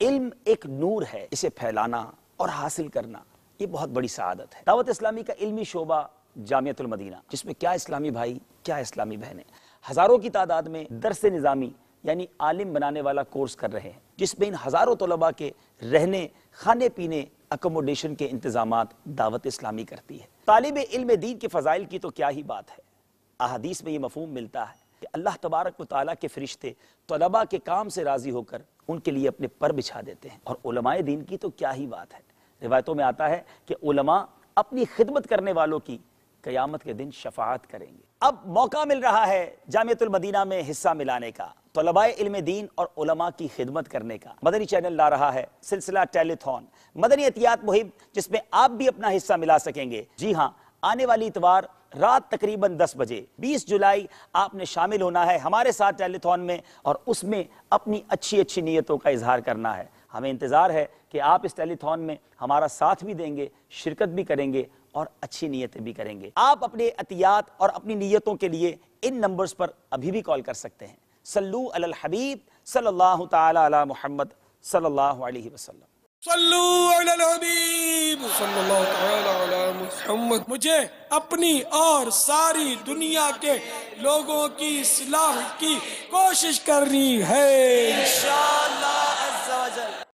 علم ایک نور ہے، اسے پھیلانا اور حاصل کرنا یہ بہت بڑی سعادت ہے۔ دعوت اسلامی کا علمی شعبہ جامعۃ المدینہ، جس میں کیا اسلامی بھائی کیا اسلامی بہنیں ہزاروں کی تعداد میں درس نظامی یعنی عالم بنانے والا کورس کر رہے ہیں، جس میں ان ہزاروں طلباء کے رہنے، کھانے پینے، اکوموڈیشن کے انتظامات دعوت اسلامی کرتی ہے۔ طالب علم دین کے فضائل کی تو کیا ہی بات ہے، احادیث میں یہ مفہوم ملتا ہے کہ اللہ تبارک و تعالیٰ کے فرشتے طلباء کے کام سے راضی ہو کر ان کے لیے اپنے پر بچھا دیتے ہیں، اور علماء دین کی تو کیا ہی بات ہے۔ روایتوں میں آتا ہے کہ علماء اپنی خدمت کرنے والوں کی قیامت کے دن شفاعت کریں گے۔ اب موقع مل رہا ہے جامعۃ المدینہ میں حصہ ملانے کا، طلباء علم دین اور علماء کی خدمت کرنے کا۔ مدنی چینل لا رہا ہے سلسلہ ٹیلی تھون، مدنی عطیات مہم، جس میں آپ بھی اپنا حصہ ملا سکیں گے۔ جی ہاں، آنے والی اتوار رات تقریباً 10 بجے 20 جولائی آپ نے شامل ہونا ہے ہمارے ساتھ ٹیلی تھون میں، اور اس میں اپنی اچھی اچھی نیتوں کا اظہار کرنا ہے۔ ہمیں انتظار ہے کہ آپ اس ٹیلی تھون میں ہمارا ساتھ بھی دیں گے، شرکت بھی کریں گے اور اچھی نیتیں بھی کریں گے۔ آپ اپنے عطیات اور اپنی نیتوں کے لیے ان نمبرز پر ابھی بھی کال کر سکتے ہیں۔ صلو علی الحبیب صلی اللہ تعالی علی محمد صلی اللہ علیہ وسلم۔ صلو علی الحبیب صلی اللہ تعالی علی محمد۔ مجھے اپنی اور ساری دنیا کے لوگوں کی اصلاح کی کوشش کرنی ہے انشاءاللہ۔